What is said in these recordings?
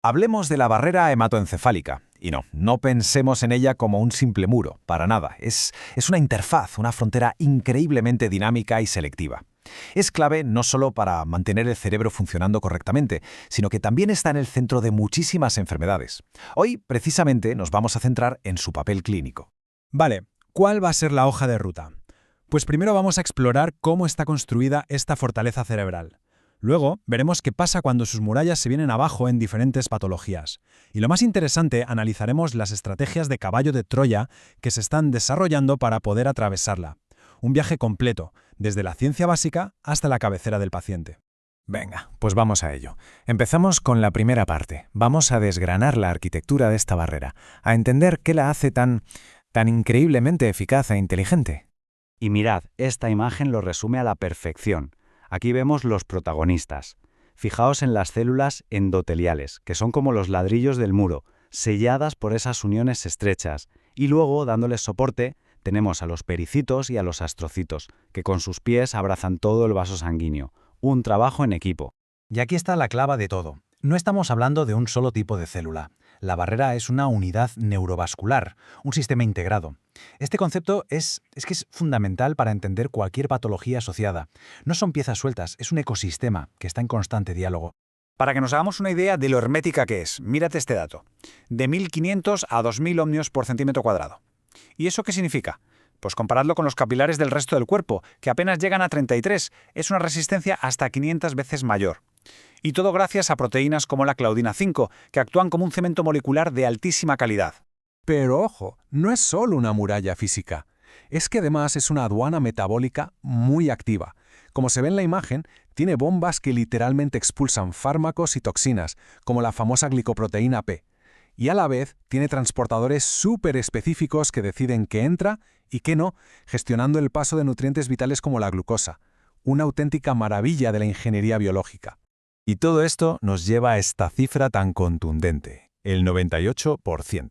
Hablemos de la barrera hematoencefálica. Y no pensemos en ella como un simple muro, para nada. Es una interfaz, una frontera increíblemente dinámica y selectiva. Es clave no solo para mantener el cerebro funcionando correctamente, sino que también está en el centro de muchísimas enfermedades. Hoy, precisamente, nos vamos a centrar en su papel clínico. Vale, ¿cuál va a ser la hoja de ruta? Pues primero vamos a explorar cómo está construida esta fortaleza cerebral. Luego, veremos qué pasa cuando sus murallas se vienen abajo en diferentes patologías. Y lo más interesante, analizaremos las estrategias de caballo de Troya que se están desarrollando para poder atravesarla. Un viaje completo, desde la ciencia básica hasta la cabecera del paciente. Venga, pues vamos a ello. Empezamos con la primera parte. Vamos a desgranar la arquitectura de esta barrera, a entender qué la hace tan increíblemente eficaz e inteligente. Y mirad, esta imagen lo resume a la perfección. Aquí vemos los protagonistas. Fijaos en las células endoteliales, que son como los ladrillos del muro, selladas por esas uniones estrechas. Y luego, dándoles soporte, tenemos a los pericitos y a los astrocitos, que con sus pies abrazan todo el vaso sanguíneo. Un trabajo en equipo. Y aquí está la clave de todo. No estamos hablando de un solo tipo de célula. La barrera es una unidad neurovascular, un sistema integrado. Este concepto es fundamental para entender cualquier patología asociada. No son piezas sueltas, es un ecosistema que está en constante diálogo. Para que nos hagamos una idea de lo hermética que es, mírate este dato. De 1.500 a 2.000 ohmios por centímetro cuadrado. ¿Y eso qué significa? Pues comparadlo con los capilares del resto del cuerpo, que apenas llegan a 33. Es una resistencia hasta 500 veces mayor. Y todo gracias a proteínas como la claudina 5, que actúan como un cemento molecular de altísima calidad. Pero ojo, no es solo una muralla física. Es que además es una aduana metabólica muy activa. Como se ve en la imagen, tiene bombas que literalmente expulsan fármacos y toxinas, como la famosa glicoproteína P. Y a la vez tiene transportadores súper específicos que deciden qué entra y qué no, gestionando el paso de nutrientes vitales como la glucosa. Una auténtica maravilla de la ingeniería biológica. Y todo esto nos lleva a esta cifra tan contundente, el 98%.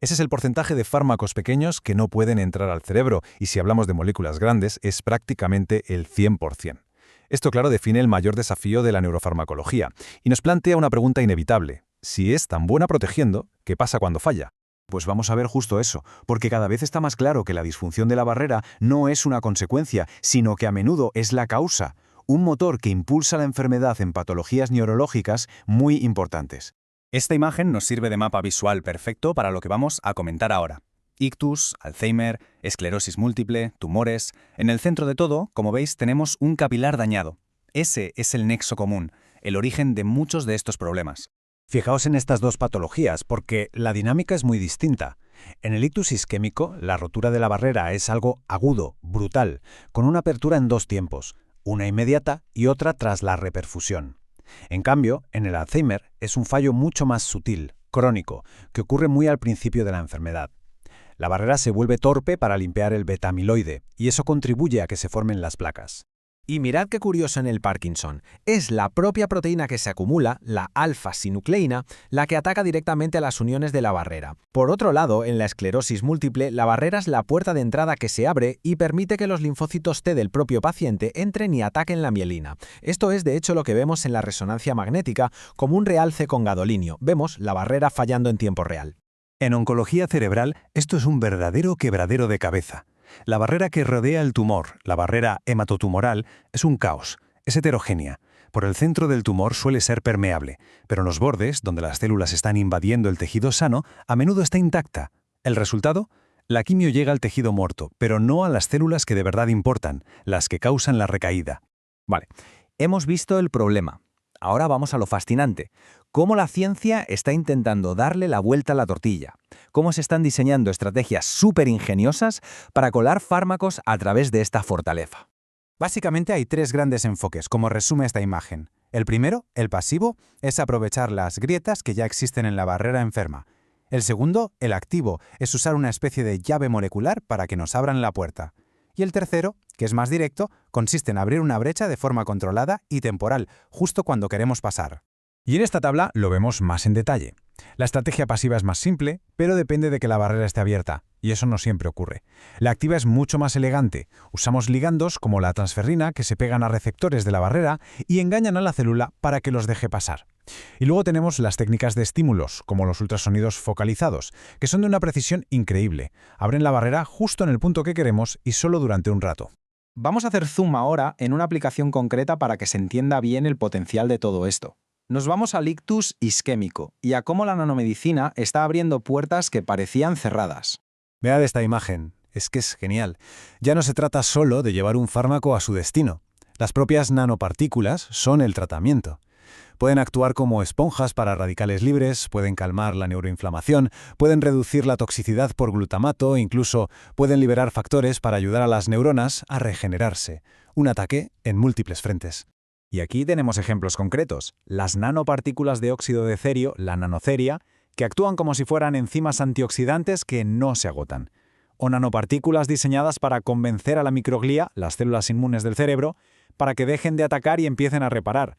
Ese es el porcentaje de fármacos pequeños que no pueden entrar al cerebro, y si hablamos de moléculas grandes, es prácticamente el 100%. Esto, claro, define el mayor desafío de la neurofarmacología, y nos plantea una pregunta inevitable. Si es tan buena protegiendo, ¿qué pasa cuando falla? Pues vamos a ver justo eso, porque cada vez está más claro que la disfunción de la barrera no es una consecuencia, sino que a menudo es la causa, un motor que impulsa la enfermedad en patologías neurológicas muy importantes. Esta imagen nos sirve de mapa visual perfecto para lo que vamos a comentar ahora. Ictus, Alzheimer, esclerosis múltiple, tumores. En el centro de todo, como veis, tenemos un capilar dañado. Ese es el nexo común, el origen de muchos de estos problemas. Fijaos en estas dos patologías, porque la dinámica es muy distinta. En el ictus isquémico, la rotura de la barrera es algo agudo, brutal, con una apertura en dos tiempos, una inmediata y otra tras la reperfusión. En cambio, en el Alzheimer es un fallo mucho más sutil, crónico, que ocurre muy al principio de la enfermedad. La barrera se vuelve torpe para limpiar el beta-amiloide, y eso contribuye a que se formen las placas. Y mirad qué curioso en el Parkinson. Es la propia proteína que se acumula, la alfa-sinucleína, la que ataca directamente a las uniones de la barrera. Por otro lado, en la esclerosis múltiple, la barrera es la puerta de entrada que se abre y permite que los linfocitos T del propio paciente entren y ataquen la mielina. Esto es, de hecho, lo que vemos en la resonancia magnética como un realce con gadolinio. Vemos la barrera fallando en tiempo real. En oncología cerebral, esto es un verdadero quebradero de cabeza. La barrera que rodea el tumor, la barrera hematotumoral, es un caos, es heterogénea. Por el centro del tumor suele ser permeable, pero en los bordes, donde las células están invadiendo el tejido sano, a menudo está intacta. ¿El resultado? La quimio llega al tejido muerto, pero no a las células que de verdad importan, las que causan la recaída. Vale, hemos visto el problema. Ahora vamos a lo fascinante. Cómo la ciencia está intentando darle la vuelta a la tortilla. Cómo se están diseñando estrategias súper ingeniosas para colar fármacos a través de esta fortaleza. Básicamente hay tres grandes enfoques, como resume esta imagen. El primero, el pasivo, es aprovechar las grietas que ya existen en la barrera enferma. El segundo, el activo, es usar una especie de llave molecular para que nos abran la puerta. Y el tercero, que es más directo, consiste en abrir una brecha de forma controlada y temporal, justo cuando queremos pasar. Y en esta tabla lo vemos más en detalle. La estrategia pasiva es más simple, pero depende de que la barrera esté abierta, y eso no siempre ocurre. La activa es mucho más elegante. Usamos ligandos como la transferrina que se pegan a receptores de la barrera y engañan a la célula para que los deje pasar. Y luego tenemos las técnicas de estímulos, como los ultrasonidos focalizados, que son de una precisión increíble. Abren la barrera justo en el punto que queremos y solo durante un rato. Vamos a hacer zoom ahora en una aplicación concreta para que se entienda bien el potencial de todo esto. Nos vamos al ictus isquémico y a cómo la nanomedicina está abriendo puertas que parecían cerradas. Vead esta imagen, es que es genial. Ya no se trata solo de llevar un fármaco a su destino. Las propias nanopartículas son el tratamiento. Pueden actuar como esponjas para radicales libres, pueden calmar la neuroinflamación, pueden reducir la toxicidad por glutamato, incluso pueden liberar factores para ayudar a las neuronas a regenerarse. Un ataque en múltiples frentes. Y aquí tenemos ejemplos concretos. Las nanopartículas de óxido de cerio, la nanoceria, que actúan como si fueran enzimas antioxidantes que no se agotan. O nanopartículas diseñadas para convencer a la microglía, las células inmunes del cerebro, para que dejen de atacar y empiecen a reparar.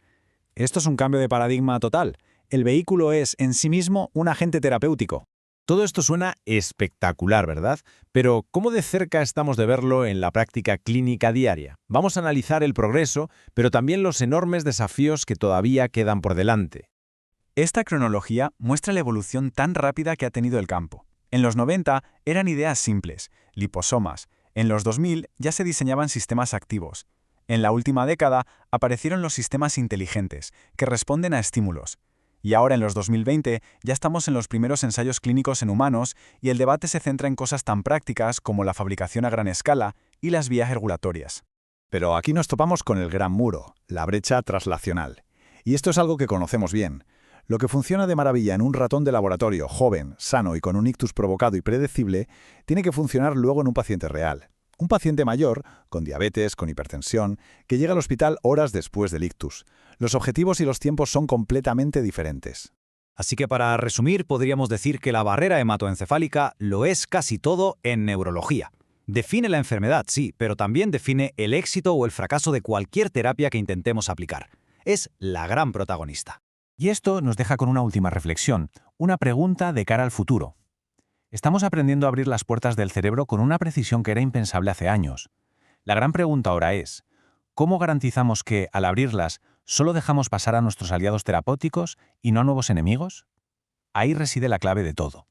Esto es un cambio de paradigma total. El vehículo es, en sí mismo, un agente terapéutico. Todo esto suena espectacular, ¿verdad? Pero ¿cómo de cerca estamos de verlo en la práctica clínica diaria? Vamos a analizar el progreso, pero también los enormes desafíos que todavía quedan por delante. Esta cronología muestra la evolución tan rápida que ha tenido el campo. En los 90 eran ideas simples, liposomas. En los 2000 ya se diseñaban sistemas activos. En la última década aparecieron los sistemas inteligentes, que responden a estímulos. Y ahora en los 2020 ya estamos en los primeros ensayos clínicos en humanos y el debate se centra en cosas tan prácticas como la fabricación a gran escala y las vías regulatorias. Pero aquí nos topamos con el gran muro, la brecha translacional. Y esto es algo que conocemos bien. Lo que funciona de maravilla en un ratón de laboratorio, joven, sano y con un ictus provocado y predecible, tiene que funcionar luego en un paciente real. Un paciente mayor, con diabetes, con hipertensión, que llega al hospital horas después del ictus. Los objetivos y los tiempos son completamente diferentes. Así que para resumir, podríamos decir que la barrera hematoencefálica lo es casi todo en neurología. Define la enfermedad, sí, pero también define el éxito o el fracaso de cualquier terapia que intentemos aplicar. Es la gran protagonista. Y esto nos deja con una última reflexión, una pregunta de cara al futuro. Estamos aprendiendo a abrir las puertas del cerebro con una precisión que era impensable hace años. La gran pregunta ahora es, ¿cómo garantizamos que, al abrirlas, solo dejamos pasar a nuestros aliados terapéuticos y no a nuevos enemigos? Ahí reside la clave de todo.